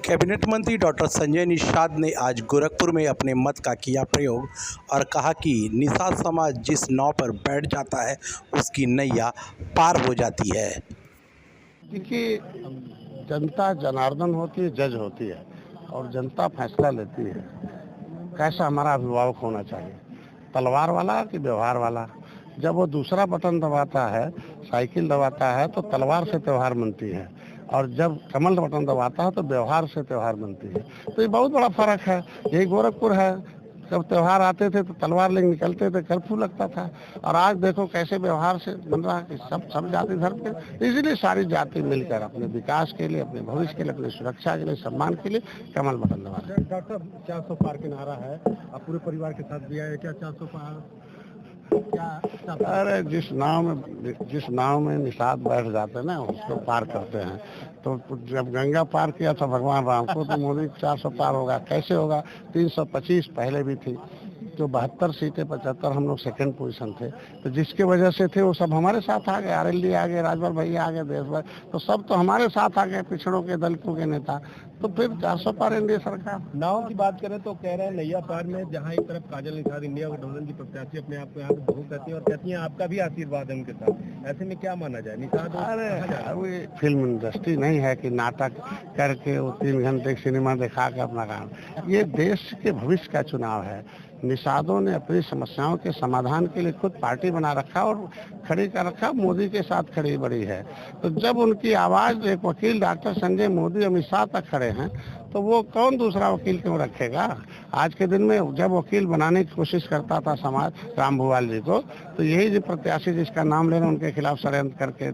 Cabinet मंत्री doctor Sanjay Nishad ने आज गोरखपुर में अपने मत का किया प्रयोग और कहा कि निषाद समाज जिस नाव पर बैठ जाता है उसकी नैया पार हो जाती है। देखिए, जनता जनार्दन होती है, जज होती है और जनता फैसला लेती है कैसा हमारा अभिभावक होना चाहिए, तलवार वाला कि व्यवहार वाला। जब वो दूसरा बटन दबाता है, साइकिल दबाता है, तो तलवार से त्योहार बनती है और जब कमल बटन दबाता है तो व्यवहार से त्योहार बनती है। तो ये बहुत बड़ा फर्क है। यही गोरखपुर है। जब त्योहार आते थे तो तलवार लेके निकलते थे, कर्फ्यू लगता था, और आज देखो कैसे व्यवहार से बन रहा है कि सब जाति धर्म के, इसीलिए सारी जाति मिलकर अपने विकास के लिए, अपने भविष्य के लिए, अपनी सुरक्षा के लिए, सम्मान के लिए कमल बटन दबा रहे हैं। डॉक्टर 400 पार के नारा है, आप पूरे परिवार के साथ भी आए क्या? 400 पार क्या? अरे जिस नाव में निषाद बैठ जाते हैं ना, उसको पार करते हैं। तो जब गंगा पार किया था भगवान राम को, तो मोदी 400 पार होगा कैसे होगा? 325 पहले भी थी, जो 72 सीटें 75 हम लोग सेकंड पोजीशन थे, तो जिसके वजह से थे वो सब हमारे साथ आ गए। आरएलडी आ गए, राजभर भैया आ गए, देश भर, तो सब तो हमारे साथ आ गए, पिछड़ों के दलितों के नेता। तो फिर 400 पार एनडीए सरकार। नाव की बात करें तो कह रहे हैं नैया पार में, जहां एक तरफ काजल निषाद इंडिया गठबंधन की प्रत्याशी अपने आप को यहाँ पे बहु कहती है और कहती है आपका भी आशीर्वाद है उनके साथ, ऐसे में क्या माना जाए? निषाद अरे फिल्म इंडस्ट्री नहीं है कि नाटक करके वो 3 घंटे सिनेमा दिखा के अपना काम। ये देश के भविष्य का चुनाव है। निषादों ने अपनी समस्याओं के समाधान के लिए खुद पार्टी बना रखा और खड़ी कर रखा, मोदी के साथ खड़ी बड़ी है। तो जब उनकी आवाज़ एक वकील डॉक्टर संजय मोदी अमित शाह तक खड़े हैं, तो वो कौन दूसरा वकील क्यों रखेगा? आज के दिन में जब वकील बनाने की कोशिश करता था समाज, राम भुवाल जी को, तो यही जो प्रत्याशी जिसका नाम ले रहे उनके खिलाफ षड्यंत्र करके,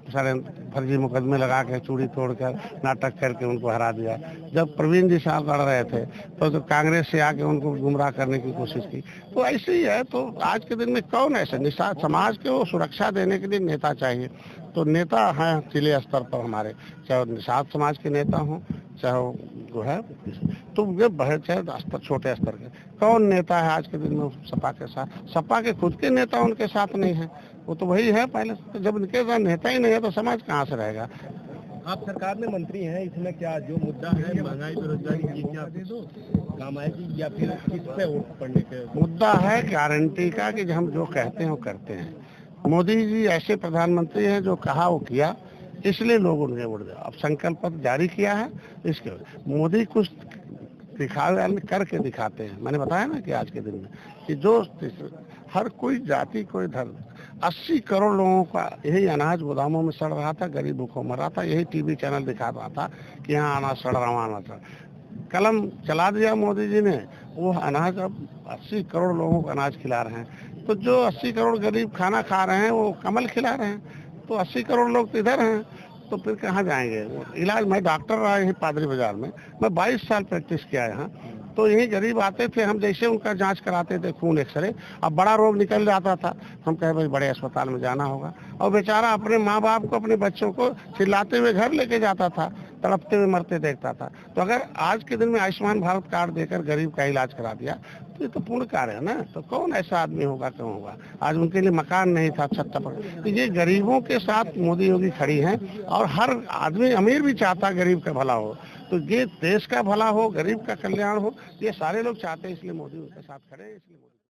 फर्जी मुकदमे लगा के, चूड़ी तोड़कर, नाटक करके उनको हरा दिया। जब प्रवीण जी साहब लड़ रहे थे तो कांग्रेस से आके उनको गुमराह करने की कोशिश की। तो ऐसे ही है। तो आज के दिन में कौन ऐसे निषाद समाज को सुरक्षा देने के लिए नेता चाहिए, तो नेता हैं जिले स्तर पर हमारे, चाहे निषाद समाज के नेता हों, चाहे वो है, तो ये बड़े चाहे छोटे स्तर के, कौन नेता है आज के दिन में सपा के साथ? सपा के खुद के नेता उनके साथ नहीं है, वो तो वही है पहले। तो जब इनके साथ नेता ही नहीं है तो समाज कहाँ से रहेगा? आप सरकार में मंत्री हैं, इसमें क्या जो मुद्दा है महंगाई, बेरोजगारी, ये क्या काम आएगी या फिर किस पे वोट पड़ने के? मुद्दा है गारंटी का कि हम जो कहते हैं वो करते हैं। मोदी जी ऐसे प्रधानमंत्री हैं जो कहा वो किया, इसलिए लोग उन्हें वोट दिया। अब संकल्प पत्र जारी किया है, इसके मोदी कुछ करके दिखाते हैं। मैंने बताया ना कि आज के दिन में कि जो हर कोई जाति, कोई धर्म, 80 करोड़ लोगों का यही अनाज गोदामों में सड़ रहा था, गरीब भूखों मर रहा था, यही टीवी चैनल दिखा रहा था कि यहाँ अनाज सड़ रहा, वहाँ अनाज सड़। कलम चला दिया मोदी जी ने, वो अनाज अब 80 करोड़ लोगों को अनाज खिला रहे हैं। तो जो 80 करोड़ गरीब खाना खा रहे हैं वो कमल खिला रहे हैं। तो 80 करोड़ लोग तो इधर हैं, तो फिर कहाँ जाएंगे? इलाज, मैं डॉक्टर रहा यही पादरी बाजार में, मैं 22 साल प्रैक्टिस किया यहाँ। तो यही गरीब आते थे, हम जैसे उनका जांच कराते थे, खून, एक्सरे, अब बड़ा रोग निकल जाता था, हम कहे भाई बड़े अस्पताल में जाना होगा, और बेचारा अपने माँ बाप को, अपने बच्चों को चिल्लाते हुए घर लेके जाता था, तड़पते हुए मरते देखता था। तो अगर आज के दिन में आयुष्मान भारत कार्ड देकर गरीब का इलाज करा दिया तो ये तो पूर्ण कार्य है ना। तो कौन ऐसा आदमी होगा, क्यों होगा? आज उनके लिए मकान नहीं था, छत पर। तो ये गरीबों के साथ मोदी योगी खड़ी हैं, और हर आदमी, अमीर भी चाहता गरीब का भला हो। तो ये देश का भला हो, गरीब का कल्याण हो, ये सारे लोग चाहते हैं, इसलिए मोदी उनके साथ खड़े हैं, इसलिए